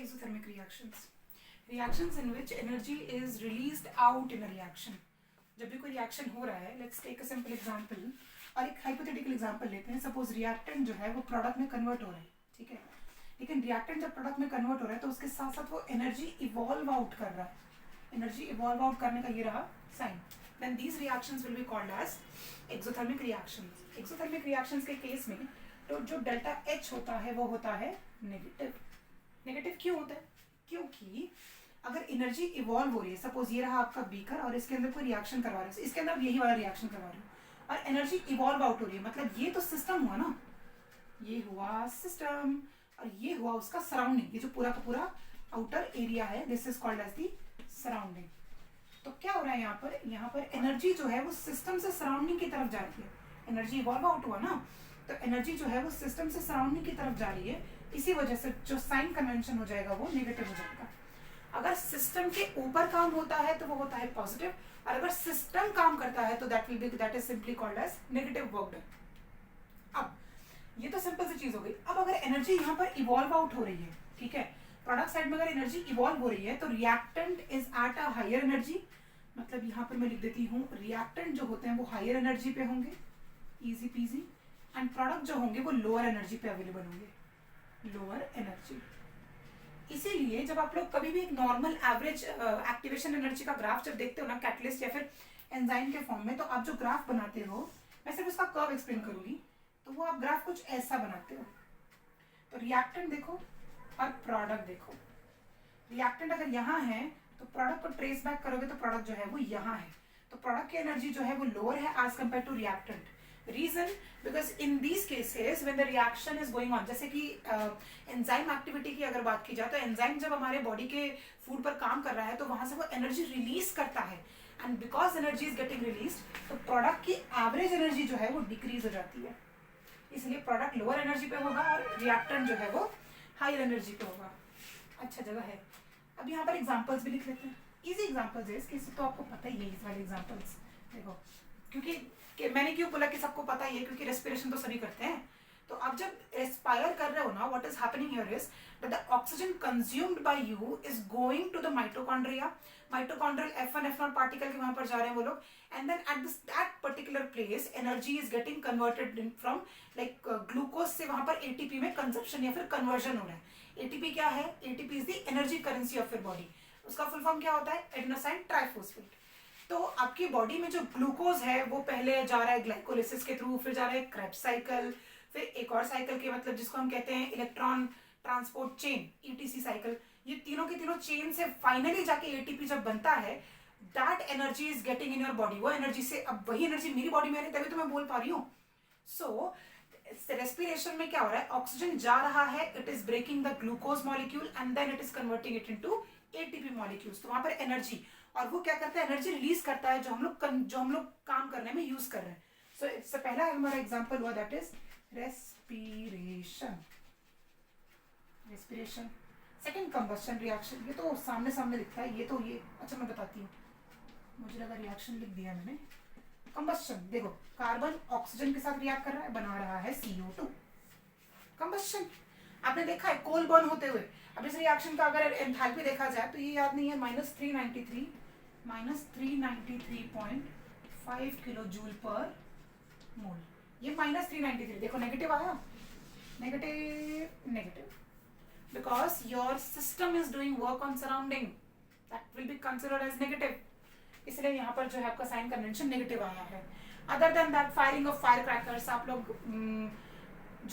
exothermic reactions. Reactions in which energy is released out in a reaction. जब भी कोई reaction हो रहा है, let's take a simple example और एक हाइपोथेटिकल एग्जांपल लेते हैं. सपोज रिएक्टेंट जो है वो प्रोडक्ट में कन्वर्ट हो रहा है, ठीक है. लेकिन रिएक्टेंट जब प्रोडक्ट में कन्वर्ट हो रहा है तो उसके साथ साथ वो एनर्जी इवॉल्व आउट कर रहा है. एनर्जी इवॉल्व आउट करने का ये रहा sign. Then these reactions will be called as exothermic reactions. Exothermic reactions के केस में तो जो डेल्टा एच होता है वो होता है नेगेटिव. नेगेटिव क्यों होता है? क्योंकि अगर एनर्जी इवॉल्व हो रही है, सपोज ये रहा आपका बीकर और इसके अंदर कोई रिएक्शन करवा रहे हैं, इसके अंदर यही वाला रिएक्शन करवा रहे हो और एनर्जी इवॉल्व आउट हो रही है, मतलब ये तो सिस्टम हुआ ना, ये हुआ सिस्टम और ये हुआ उसका सराउंडिंग. ये जो पूरा का पूरा आउटर एरिया है, this is called as the surrounding. तो क्या हो रहा है यहाँ पर एनर्जी जो है वो सिस्टम से सराउंडिंग की तरफ जा रही है. एनर्जी इवॉल्व आउट हुआ ना, तो एनर्जी जो है वो सिस्टम से सराउंडिंग की तरफ जा रही है. इसी वजह से जो साइन कन्वेंशन हो जाएगा वो नेगेटिव हो जाएगा. अगर सिस्टम के ऊपर काम होता है तो वो होता है पॉजिटिव, और अगर सिस्टम काम करता है तो that is simply called as negative work done. अब ये तो सिंपल सी चीज हो गई. अब अगर एनर्जी यहाँ पर इवॉल्व आउट हो रही है, ठीक है, प्रोडक्ट साइड में अगर एनर्जी इवॉल्व हो रही है तो reactant is at a higher energy. मतलब यहाँ पर मैं लिख देती हूँ रिएक्टेंट जो होते हैं वो हायर एनर्जी पे होंगे, इजी पीजी, एंड प्रोडक्ट जो होंगे वो लोअर एनर्जी पे अवेलेबल होंगे, लोअर एनर्जी. इसीलिए जब आप लोग कभी भी एक नॉर्मल एवरेज एक्टिवेशन एनर्जी का ग्राफ जब देखते हो ना कैटलिस्ट या फिर एंजाइम के फॉर्म में, तो आप जो ग्राफ बनाते हो, मैं सिर्फ उसका कर्व एक्सप्लेन करूंगी, तो वो आप ग्राफ कुछ ऐसा बनाते हो. तो रिएक्टेंट देखो और प्रोडक्ट देखो. रिएक्टेंट अगर यहाँ है तो प्रोडक्ट को ट्रेस बैक करोगे तो प्रोडक्ट जो है वो यहाँ है. तो प्रोडक्ट की एनर्जी जो है वो लोअर है as compare to reactant. Reason because in these cases when the reaction is going on, जैसे कि एंजाइम एक्टिविटी की अगर बात की जाए तो एंजाइम जब हमारे बॉडी के फूड पर काम कर रहा है तो वहां से वो एनर्जी रिलीज करता है, and because energy is getting release तो प्रोडक्ट की एवरेज एनर्जी जो है वो डिक्रीज हो जाती है. इसलिए प्रोडक्ट लोअर एनर्जी पे होगा और रिएक्टेंट जो है वो हायर एनर्जी पे होगा. अच्छा जगह है. अब यहाँ पर एग्जांपल्स भी लिख लेते हैं. इजी एग्जांपल्स है इसके, तो आपको पता ही है इस वाले एग्जांपल्स. देखो क्योंकि मैंने क्यों बोला कि सबको पता ही है, क्योंकि रेस्पिरेशन तो सभी करते हैं. तो अब जब रेस्पायर कर रहे हो ना, what is happening here is that the oxygen consumed by you is going to the mitochondria. Mitochondrial F1 F0 particle के वहां पर जा रहे हैं वो लोग, and then at that particular place energy is getting converted from like glucose से वहां पर एटीपी में कंजप्शन या फिर कन्वर्जन हो रहा है. एटीपी क्या है? ATP is the energy currency of your body. उसका फुल फॉर्म क्या होता है? Adenosine triphosphate. तो आपकी बॉडी में जो ग्लूकोज है वो पहले जा रहा है ग्लाइकोलिसिस के थ्रू, फिर जा रहा है क्रेब्स साइकिल, फिर एक और साइकिल के मतलब जिसको हम कहते हैं electron transport chain, etc cycle. ये तीनों के तीनों चेन से फाइनली जाके एटीपी जब बनता है, that energy is getting in your body. वो एनर्जी से, अब वही एनर्जी मेरी बॉडी में है तभी तो मैं बोल पा रही हूँ. सो रेस्पिरेशन में क्या हो रहा है? ऑक्सीजन जा रहा है, it is breaking the glucose molecule and then it is converting it into ATP molecules. तो वहां पर एनर्जी, और वो क्या करता है? एनर्जी रिलीज करता है जो हम लोग काम करने में यूज कर रहे हैं. सो इससे पहला हमारा एग्जांपल हुआ that is respiration. Respiration. Second combustion reaction. ये तो सामने सामने दिखता है, ये तो ये अच्छा मैं बताती हूँ, मुझे लगा रिएक्शन लिख दिया मैंने. कंबस्शन देखो, कार्बन ऑक्सीजन के साथ रिएक्ट कर रहा है, बना रहा है CO2. कंबस्शन आपने देखा है कोल बर्न होते हुए. अब इस रिएक्शन का अगर एंथैल्पी देखा जाए तो ये याद नहीं है, -393.5 किलो जूल पर मोल. ये -393 देखो नेगेटिव आया, negative because your system is doing work on surrounding, that will be considered as negative. इसलिए यहाँ पर जो है आपका साइन कन्वेंशन नेगेटिव आया है. Other than that firing of fire crackers, आप लोग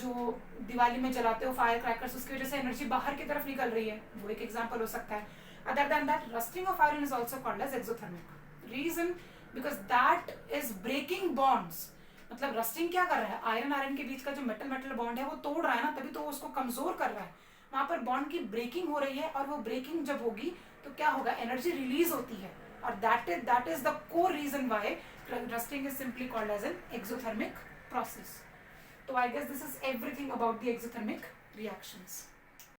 जो दिवाली में जलाते हो फायर क्रैकर्स, उसकी वजह से एनर्जी बाहर की तरफ निकल रही है, वो एक एग्जांपल हो सकता है. Other than that rusting of iron is also called as exothermic. Reason because that is breaking bonds. मतलब रस्टिंग क्या कर रहा है? आयरन के बीच का जो मेटल बॉन्ड है वो तोड़ रहा है ना, तभी तो उसको कमजोर कर रहा है. वहां पर बॉन्ड की ब्रेकिंग हो रही है, और वो ब्रेकिंग जब होगी तो क्या होगा? एनर्जी रिलीज होती है, और that is the core reason why rusting is simply called as an exothermic process. So I guess this is everything about the exothermic reactions.